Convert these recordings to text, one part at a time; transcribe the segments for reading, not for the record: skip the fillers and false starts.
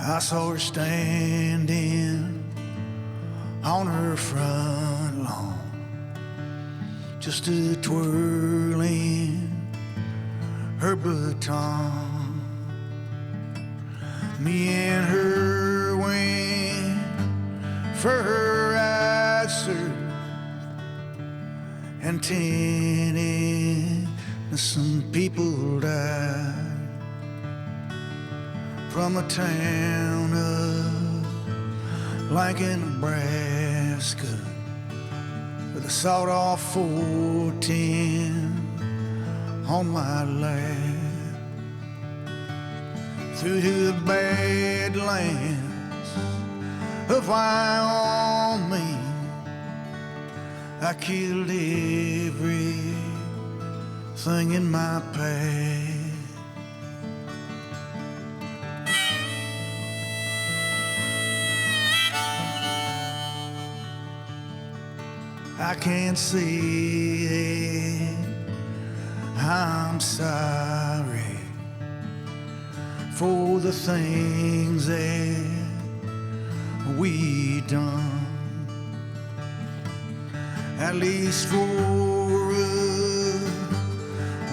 I saw her standing on her front lawn, just a twirling her baton. Me and her went for her answer, and 10 innocent people died from a town of Lincoln, Nebraska, with a sawed-off 410 on my lap, through to the badlands of Wyoming. I killed everything in my path. I can't say it, I'm sorry for the things that we done. At least for a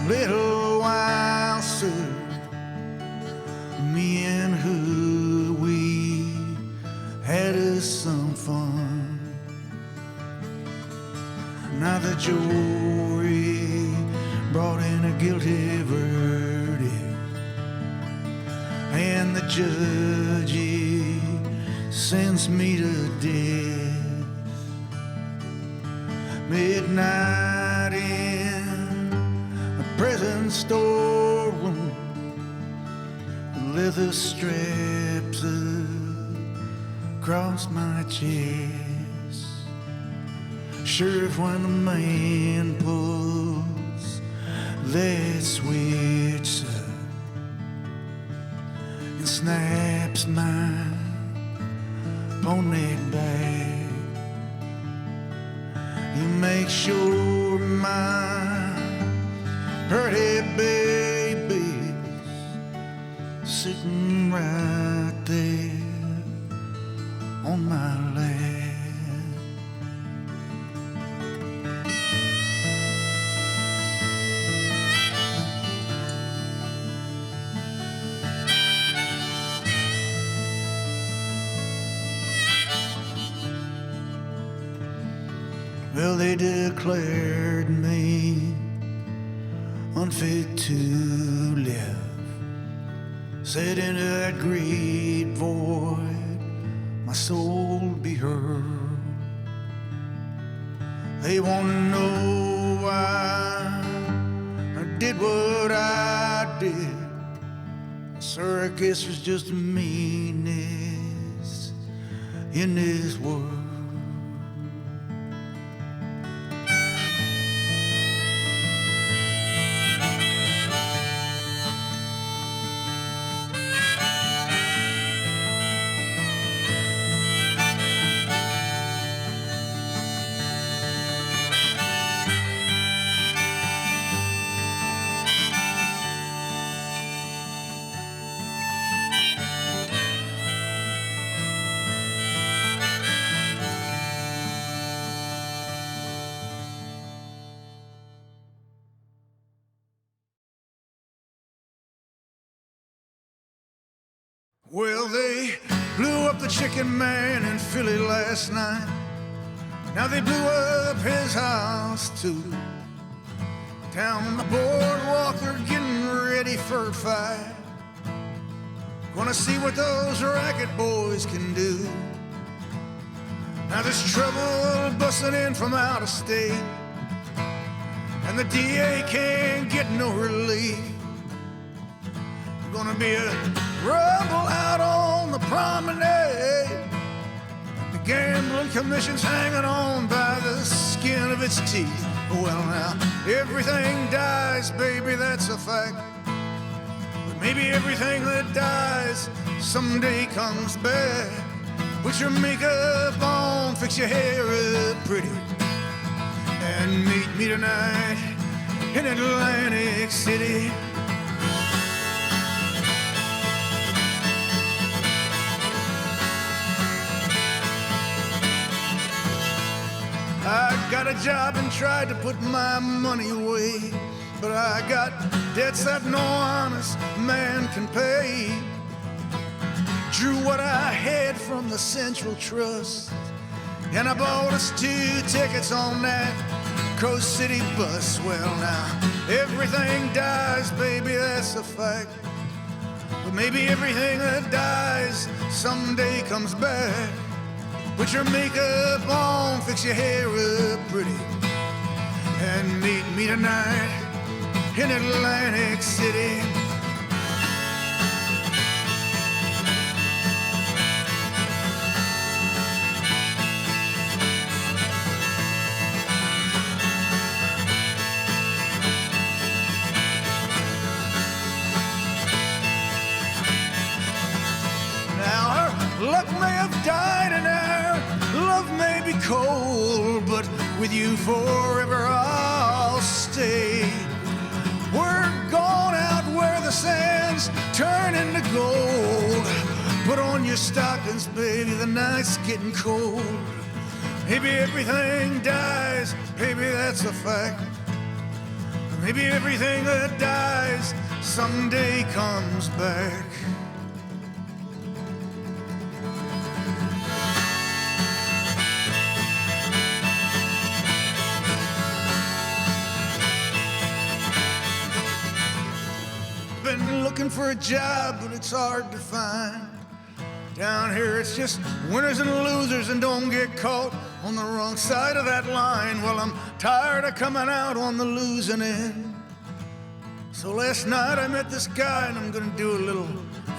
little while, sir, me and her, we had us some fun. Now the jury brought in a guilty verdict, and the judge, he sentenced me to death. Midnight in a prison storeroom, leather straps across my chest. Sheriff, when the man pulls that switch, sir, and snaps my pony back, you make sure my pretty baby's sitting right there on my lap. Well, they declared me unfit to live, said in that great void my soul be heard. They want to know why I did what I did. Sir, I guess there's just a meanness in this world. Well, they blew up the Chicken Man in Philly last night. Now they blew up his house too. Down on the boardwalk, they're getting ready for a fight. Gonna see what those racket boys can do. Now there's trouble busting in from out of state, and the DA can't get no relief. Gonna be a rumble out on the promenade. The gambling commission's hanging on by the skin of its teeth. Well, now, everything dies, baby, that's a fact. But maybe everything that dies someday comes back. Put your makeup on, fix your hair up pretty, and meet me tonight in Atlantic City. got a job and tried to put my money away, but I got debts that no honest man can pay. Drew what I had from the Central Trust, and I bought us 2 tickets on that Coast City bus. Well, now everything dies, baby, that's a fact. But maybe everything that dies someday comes back. Put your makeup on, fix your hair up pretty, and meet me tonight in Atlantic City. Luck may have died and our love may be cold, but with you forever I'll stay. We're gone out where the sands turn into gold. Put on your stockings, baby, the night's getting cold. Maybe everything dies, baby, that's a fact. Maybe everything that dies someday comes back. Been looking for a job, but it's hard to find. Down here it's just winners and losers, and don't get caught on the wrong side of that line. Well, I'm tired of coming out on the losing end. So last night I met this guy, and I'm gonna do a little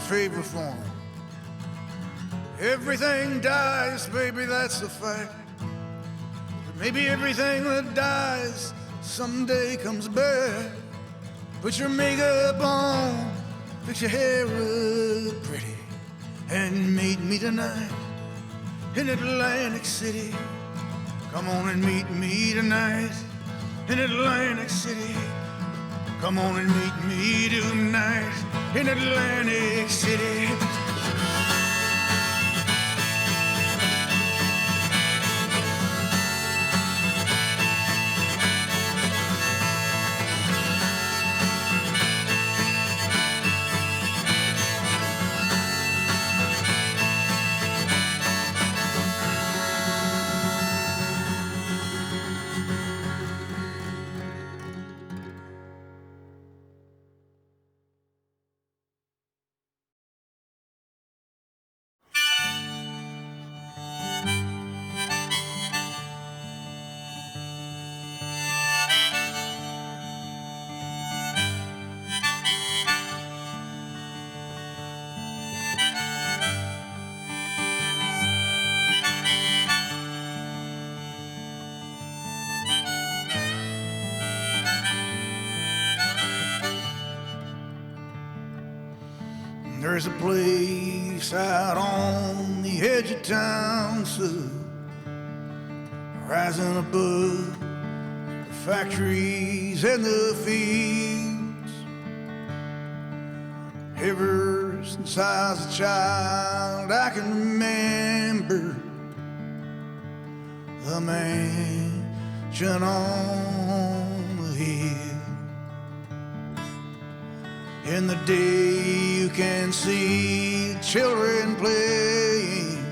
favor for him. Everything dies, baby, that's a fact. But maybe everything that dies someday comes back. Put your makeup on, fix your hair up pretty, and meet me tonight in Atlantic City. Come on and meet me tonight in Atlantic City. Come on and meet me tonight in Atlantic City. There's a place out on the edge of town, so rising above the factories and the fields. Ever since I was a child, I can remember the mansion on the hill. In the day you can see children playing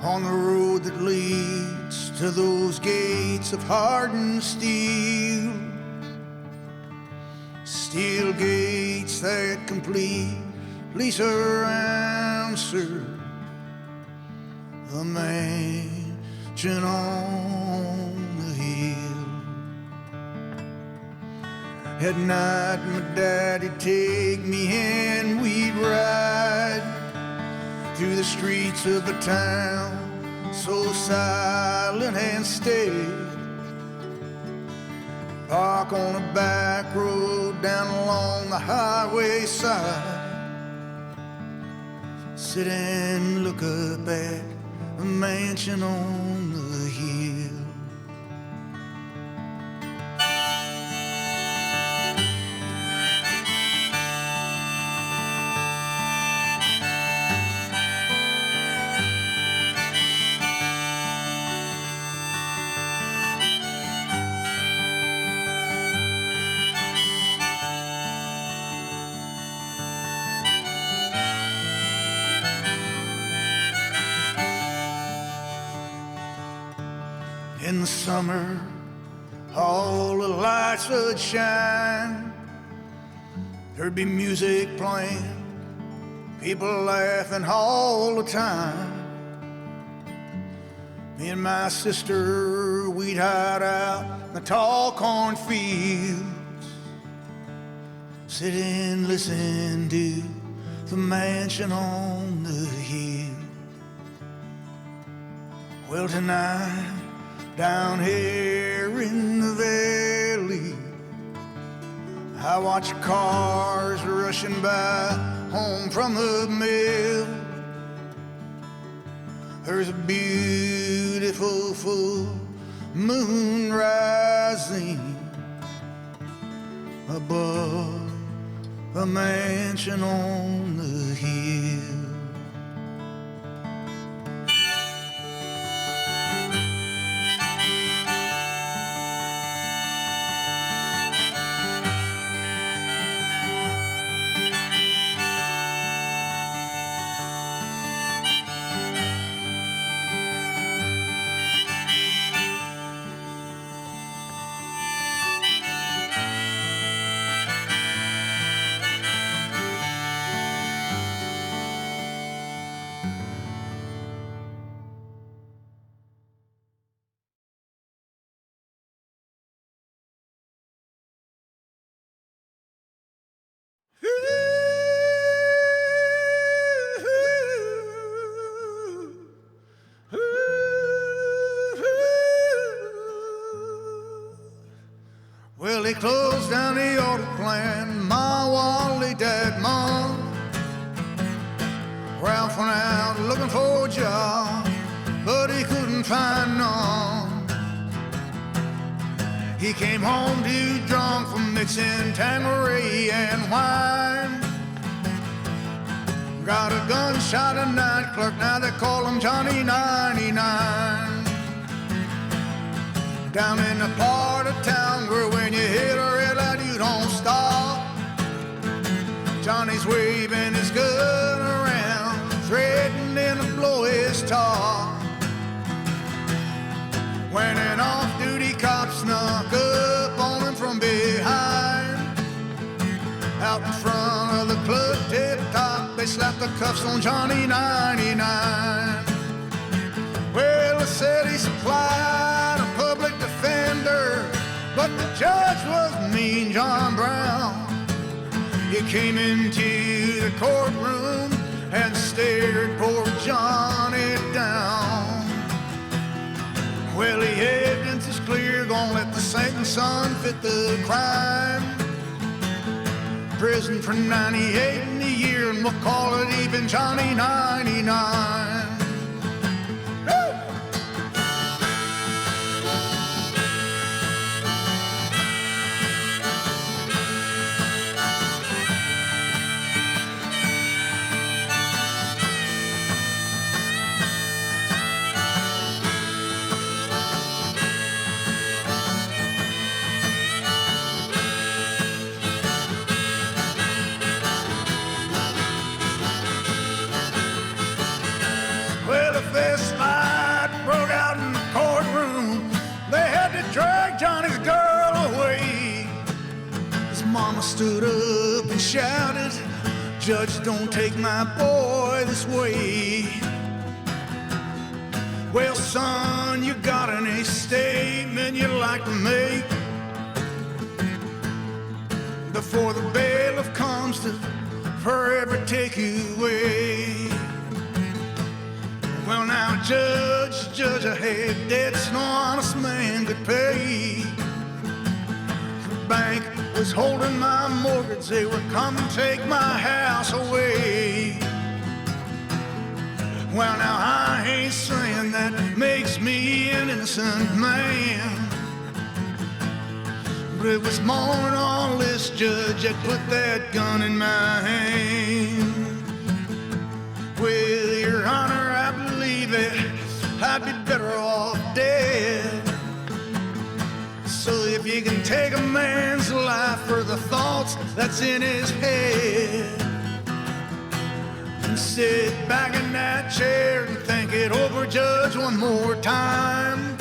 on the road that leads to those gates of hardened steel. Steel gates that completely surround, sir, the mansion on the hill. At night my daddy'd take me and we'd ride through the streets of the town, so silent and steady. Park on a back road down along the highway side, sit and look up at the mansion on the hill. In the summer, all the lights would shine. There'd be music playing, people laughing all the time. Me and my sister, we'd hide out in the tall cornfields, sit and listen to the mansion on the hill. Well, tonight, down here in the valley, I watch cars rushing by home from the mill. There's a beautiful full moon rising above a mansion on the hill. Well, they closed down the auto plant, my Wally dad, Mom. Ralph went out looking for a job, but he couldn't find none. He came home too drunk from mixing Tanqueray and wine. Got a gunshot a night clerk, now they call him Johnny 99. Down in the part of town where when you hit a red light you don't stop, Johnny's waving his gun around, threatening to blow his top. When an off-duty cop snuck up on him from behind, out in front of the club tip-top, they slapped the cuffs on Johnny 99. Well, they said he supplied a public defender, but the judge was Mean John Brown. He came into the courtroom and stared poor Johnny down. Well, the evidence is clear, gonna let the Satan son fit the crime. Prison for 98 in a year, and we'll call it even Johnny 99. Fist fight broke out in the courtroom. They had to drag Johnny's girl away. His mama stood up and shouted, "Judge, don't take my boy this way." Well, son, you got any statement you'd like to make before the bailiff comes to forever take you away? Well, now, Judge, I had debts no honest man could pay. The bank was holding my mortgage, they were coming to take my house away. Well, now, I ain't saying that makes me an innocent man, but it was more than all this, Judge, that put that gun in my hand. Well, Your Honor, I believe that I'd be better off dead. So if you can take a man's life for the thoughts that's in his head, and sit back in that chair and think it over, Judge, one more time,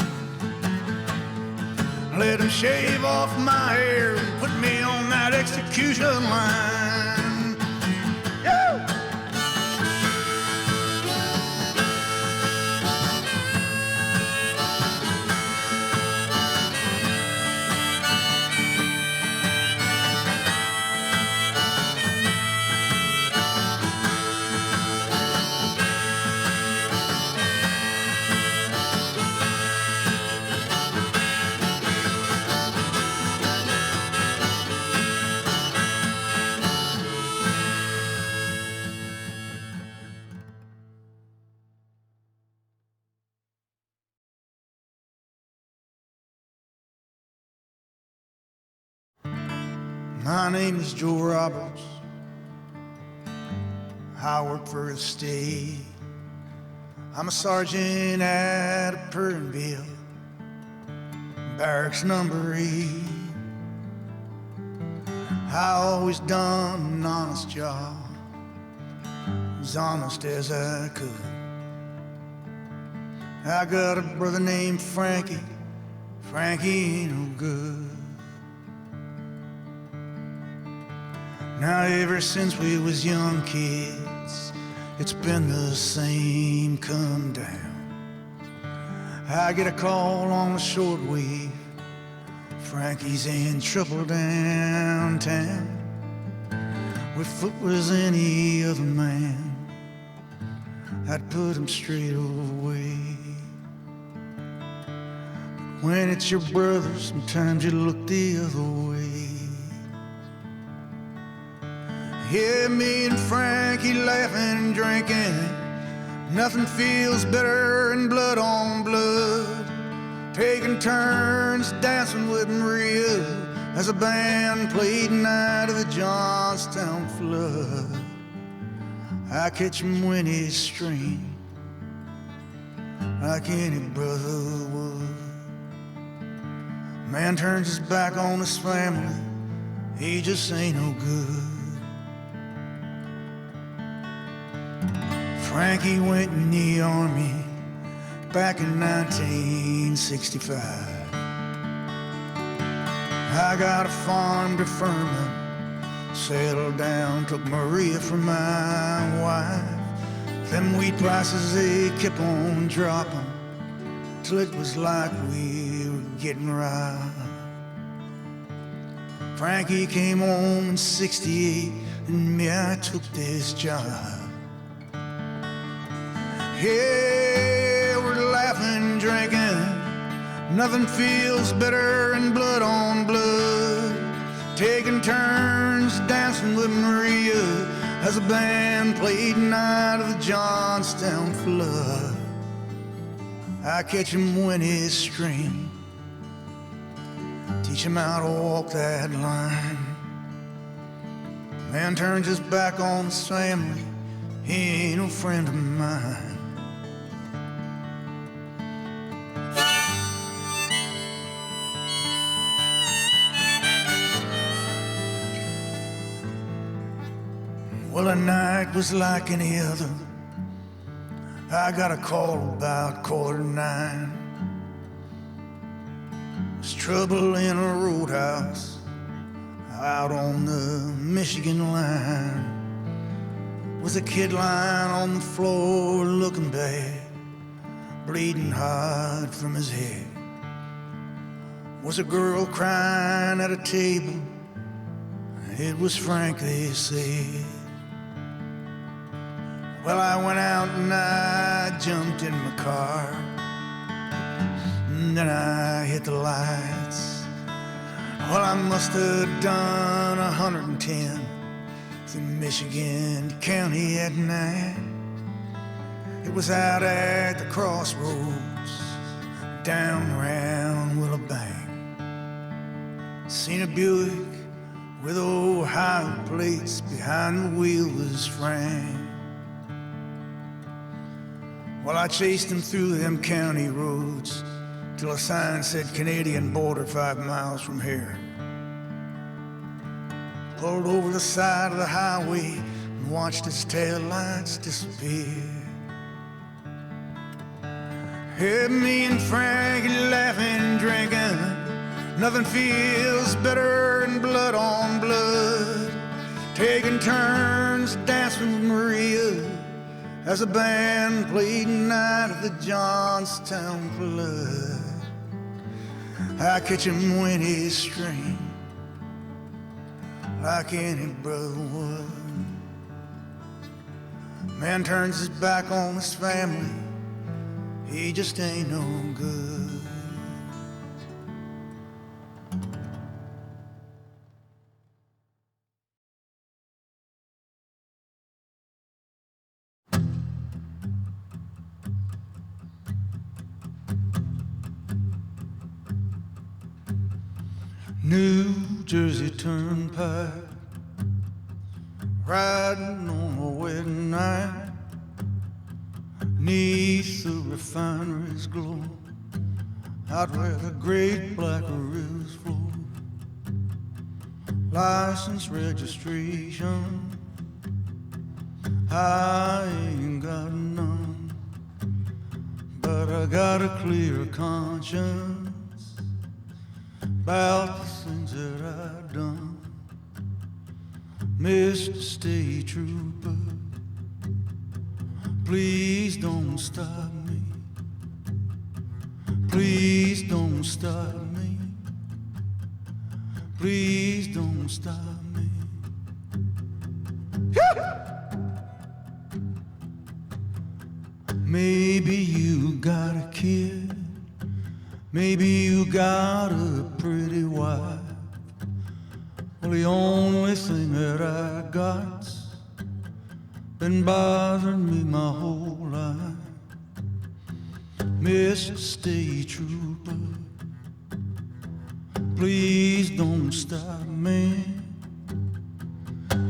let him shave off my hair and put me on that execution line. Yo! My name is Joe Roberts. I work for the state. I'm a sergeant at a Pernville, barracks number 8. I always done an honest job, as honest as I could. I got a brother named Frankie. Frankie ain't no good. Now ever since we was young kids, it's been the same come down. I get a call on the shortwave, Frankie's in trouble downtown. If Foot was any other man, I'd put him straight away. When it's your brother, sometimes you look the other way. Yeah, me and Frankie laughing and drinking. Nothing feels better than blood on blood. Taking turns dancing with Maria as a band played Night of the Johnstown Flood. I catch him when he's string, like any brother would. Man turns his back on his family, he just ain't no good. Frankie went in the army back in 1965. I got a farm to Furman, settled down, took Maria for my wife. Them wheat prices, they kept on dropping, till it was like we were getting ripe. Frankie came home in 68, and me, I took this job. Yeah, we're laughing, drinking. Nothing feels better than blood on blood. Taking turns dancing with Maria as a band played Night of the Johnstown Flood. I catch him when he's string, teach him how to walk that line. Man turns his back on his family, he ain't no friend of mine. Well, the night was like any other. I got a call about 8:45. There's trouble in a roadhouse out on the Michigan line. Was a kid lying on the floor looking bad, bleeding hard from his head. Was a girl crying at a table. It was Frank, they said. Well, I went out and I jumped in my car, and then I hit the lights. Well, I must have done 110 through Michigan County at night. It was out at the crossroads, down around Willowbank. Seen a Buick with Ohio plates, behind the wheel was Frank. Well, I chased him through them county roads till a sign said Canadian border 5 miles from here. Pulled over the side of the highway and watched his taillights disappear. Heard me and Frankie laughing and drinking. Nothing feels better than blood on blood, taking turns dancing with Maria as the band played night at the Johnstown Club. I catch him when he's string like any brother would. Man turns his back on his family, he just ain't no good. New Jersey Turnpike, riding on a wedding night, 'neath the refinery's glow, out where the great black rivers flow. License registration, I ain't got none, but I got a clear conscience about the things that I've done. Mr. State Trooper, please don't stop me. Please don't stop me. Please don't stop me. Maybe you got a kid, maybe you got a pretty wife. Well, the only thing that I got's been bothering me my whole life. Mr. State Trooper, please don't stop me.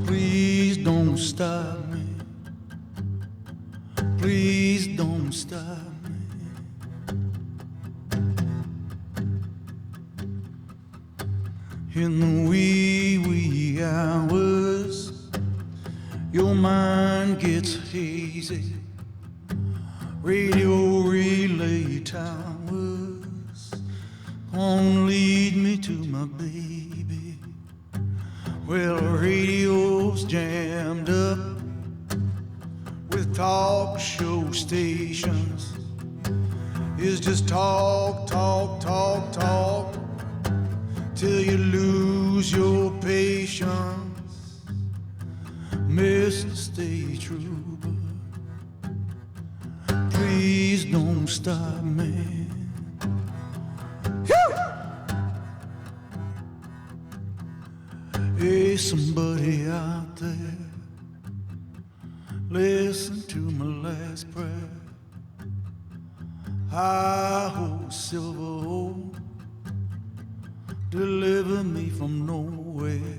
Please don't stop me. Please don't stop me. In the wee hours, your mind gets hazy. Radio relay towers won't lead me to my baby. Well, radio's jammed up with talk show stations. It's just talk, talk, talk, talk, till you lose your patience. Mr. State Trooper, please don't stop me. Hey, somebody out there, listen to my last prayer. I hold silver hope, deliver me from nowhere.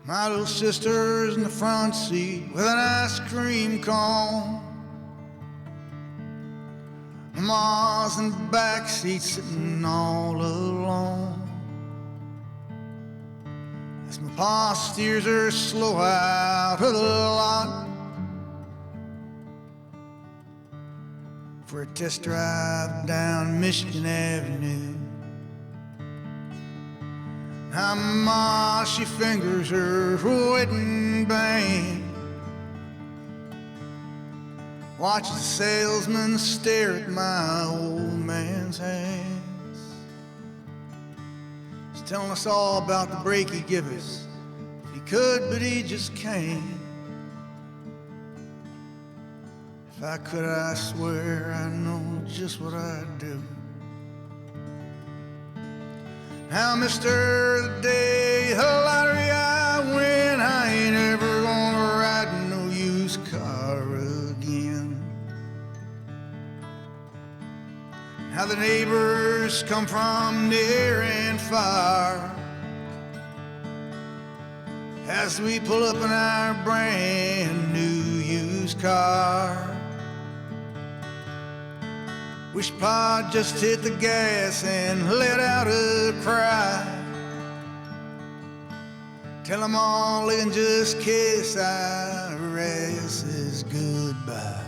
My little sister's in the front seat with an ice cream cone. My ma's in the back seat sitting all alone. As my pa steers her slow out of the lot for a test drive down Michigan Avenue. Now ma, she fingers her wedding band, watches the salesman stare at my old man's hands. He's telling us all about the break he'd give us if he could, but he just can't. If I could, I swear I know just what I'd do. Now, mister, the day the lottery I win, I ain't ever gonna ride no used car again. How the neighbors come from near and far as we pull up in our brand new used car. Wish Pa'd just hit the gas and let out a cry. Tell 'em all they can just kiss our asses goodbye.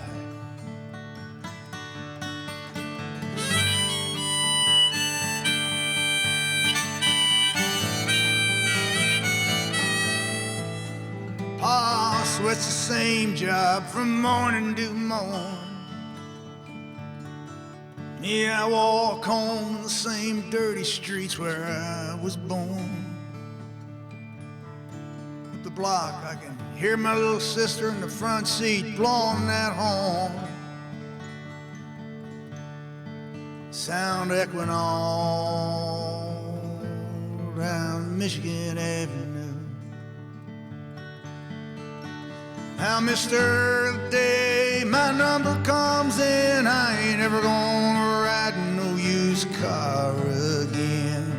Pa sweats the same job from morning to morn. Yeah, I walk home the same dirty streets where I was born. Up the block, I can hear my little sister in the front seat blowing that horn. Sound echoing all down Michigan Avenue. Now, Mr. The day my number comes in, I ain't ever gonna ride no used car again.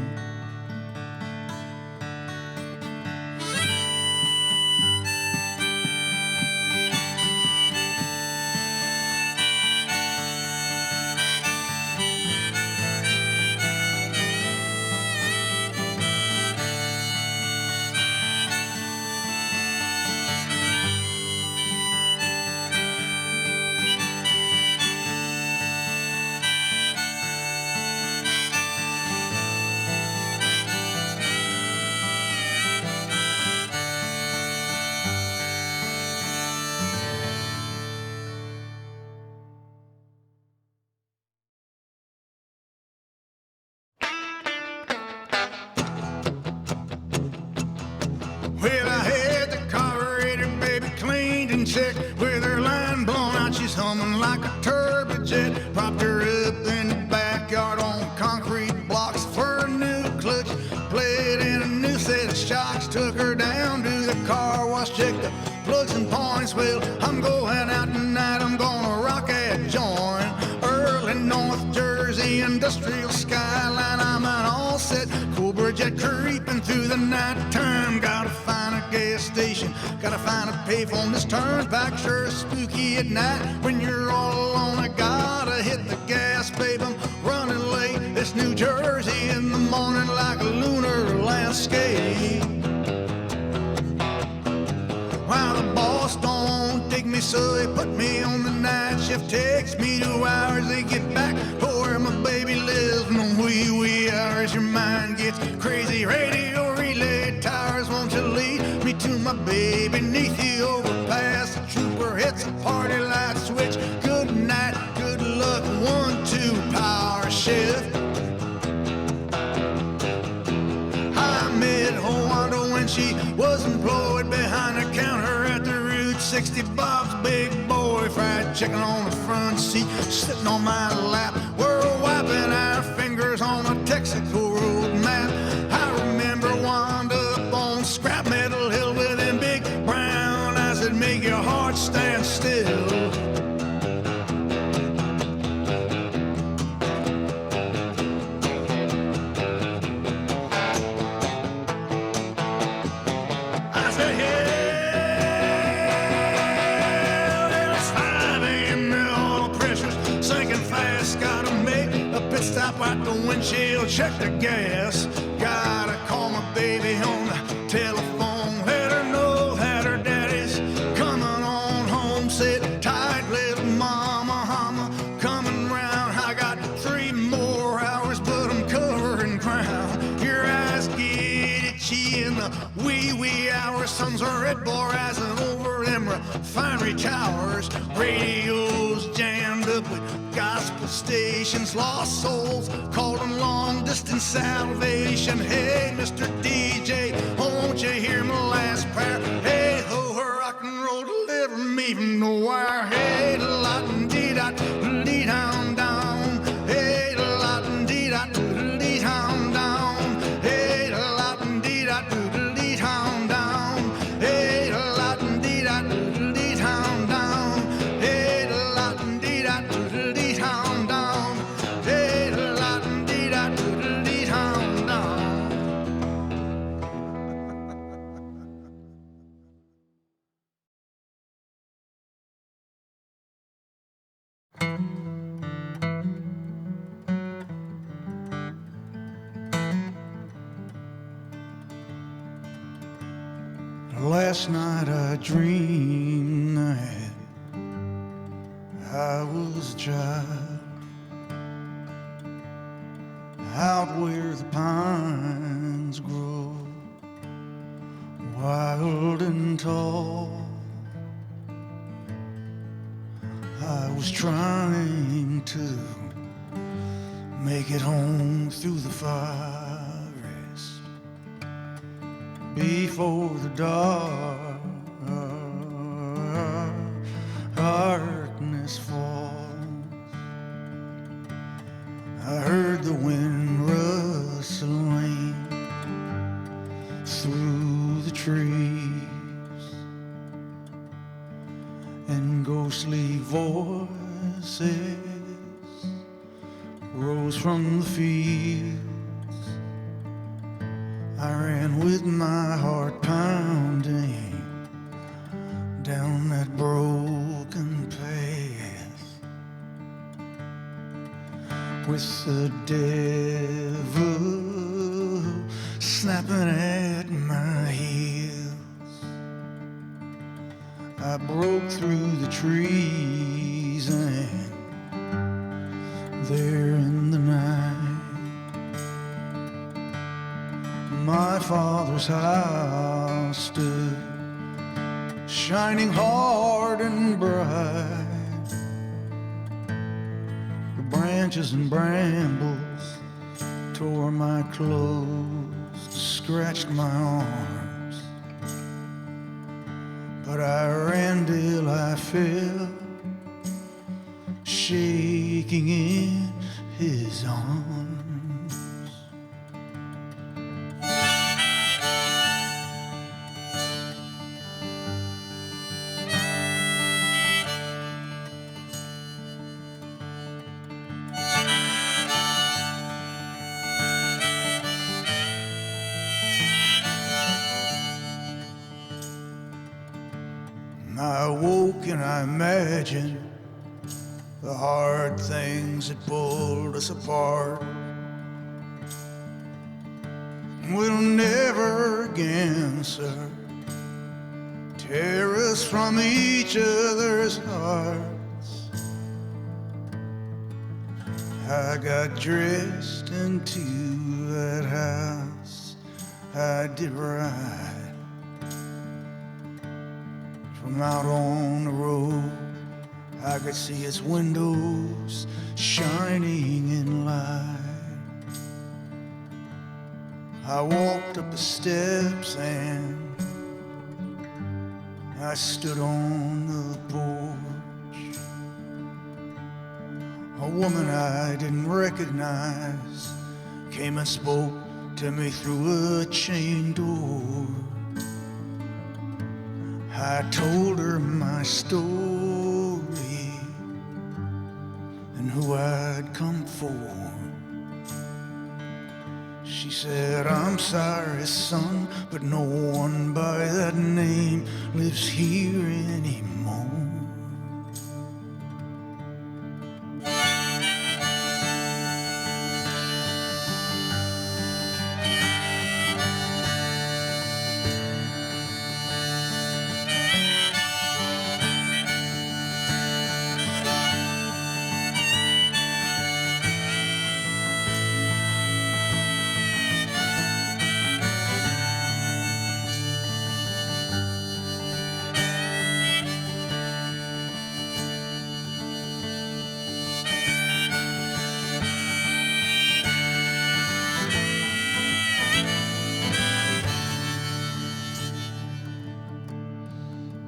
Well, I had the carburetor, baby, cleaned and checked. With her line blown out, she's humming like a turbojet. Propped her up in the backyard on concrete blocks for a new clutch plate and a new set of shocks. Took her down to the car wash, checked the plugs and points. Well, I'm going out tonight, I'm gonna rock that joint. Early North Jersey industrial skyline, I'm an all set Cobra jet creeping through the night time. Gotta find a gas station, gotta find a payphone. This turnpike sure is spooky at night. When you're all alone, I gotta hit the gas, babe, I'm running late. It's New Jersey in the morning like a lunar landscape. While the boss don't dig me, so they put me on the night shift. Takes me 2 hours to get back to where my baby lives. No wee hours, your mind gets crazy. Radio relay towers, won't you lead me to my baby? Beneath the overpass, the trooper hits a party light switch. Good night, good luck, 1-2 power shift. I met Wanda when she was employed behind the counter at the Route 60. Bob's big boy, fried chicken on the front seat, sitting on my lap. We're wiping our fingers on a Texaco road map. I remember Wanda up on Scrap Metal Hill with them big brown eyes that make your heart stand still. Stop at the windshield, check the gas. Gotta call my baby on the telephone. Let her know that her daddy's coming on home. Sit tight, little mama, coming round. I got 3 more hours, but I'm covered in crown. Your eyes get itchy in the wee hours. Sun's a red bar rising over them refinery towers. Radios jammed up with gospel stations, lost souls calling long distance salvation. Hey, Mr. DJ, won't you hear my last prayer? Hey ho, rock and roll, deliver me from the wire. Hey, da la dee da dee down down. Hey, da la dee da dee down down. Hey, da la dee da dee down down. Hey, da la dee da dee down down. Hey, da la dee da dee down down. Hey, da la dee da dee down down. Last night I dreamed that I was a child out where the pines grow wild and tall. I was trying to make it home through the forest before the darkness falls. I heard the wind rustling through the trees, and ghostly voices rose from the fields. I ran with my heart pounding down that broken path, with the devil snapping at my heels. I broke through the trees, and there in the night, my father's house stood shining hard and bright. The branches and brambles tore my clothes, scratched my arms, but I ran till I fell, shaking in his arms. I woke and I imagined the hard things that pulled us apart. We'll never again, sir, tear us from each other's hearts. I got dressed into that house I did right. From out on the road, I could see its windows shining in light. I walked up the steps and I stood on the porch. A woman I didn't recognize came and spoke to me through a chain door. I told her my story and who I'd come for. She said, I'm sorry, son, but no one by that name lives here anymore.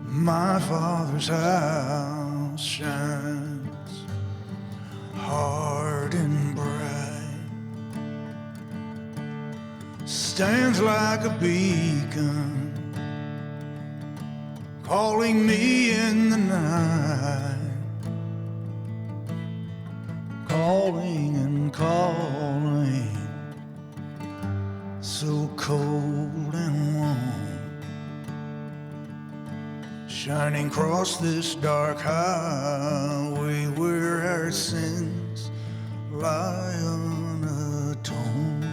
My father's house shines hard and bright, stands like a beacon, calling me in the night, calling and calling, so cold and warm, shining across this dark highway where our sins lie unatoned.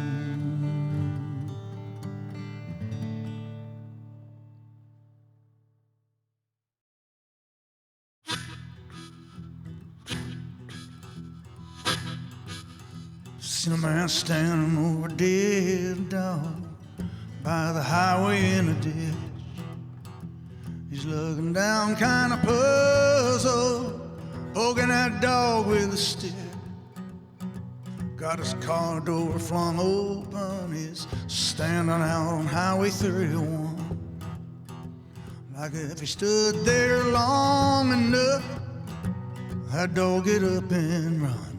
Seen a man standing over a dead dog by the highway in a ditch. He's looking down kind of puzzled, poking that dog with a stick. Got his car door flung open, he's standing out on Highway 31. Like if he stood there long enough, that dog get up and run.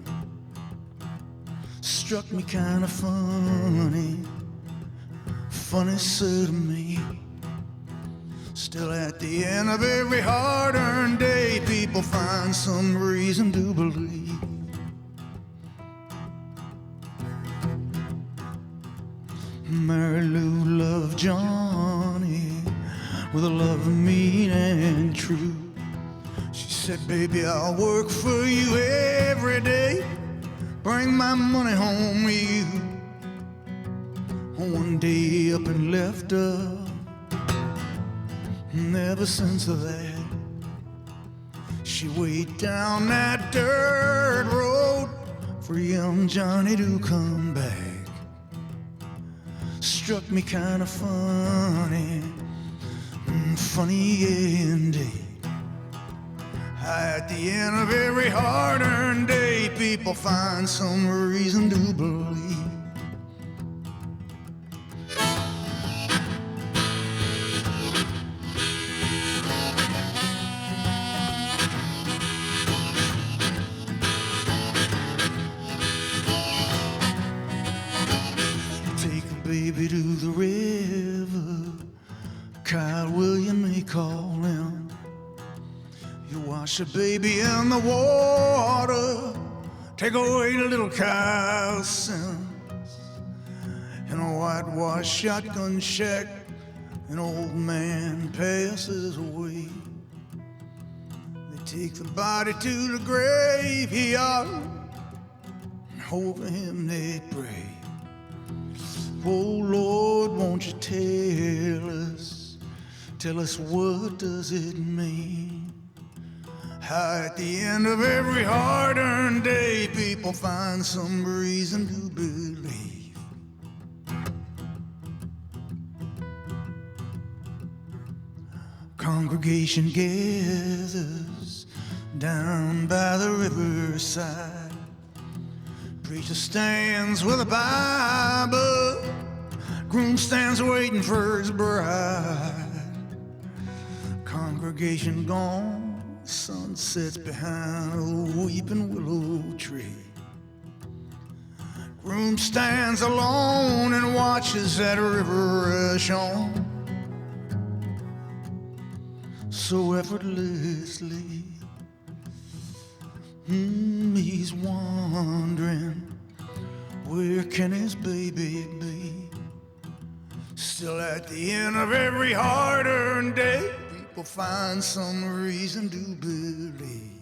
Struck me kind of funny, funny so to me. Still at the end of every hard-earned day, people find some reason to believe. Mary Lou loved Johnny with a love mean and true. She said, baby, I'll work for you every day, bring my money home with you. One day up and left her, and ever since that, she weighed down that dirt road for young Johnny to come back. Struck me kind of funny, funny indeed. At the end of every hard-earned day, people find some reason to believe. Baby to the river, Kyle William they call him. You wash a baby in the water, take away the little Kyle's sins. In a whitewashed shotgun shack, an old man passes away. They take the body to the graveyard, and over him they pray. Oh Lord, won't you tell us what does it mean? How at the end of every hard-earned day, people find some reason to believe. Congregation gathers down by the riverside. Preacher stands with a Bible, groom stands waiting for his bride. Congregation gone, sun sets behind a weeping willow tree. Groom stands alone and watches that river rush on, so effortlessly. He's wondering, where can his baby be? Still at the end of every hard-earned day, people find some reason to believe.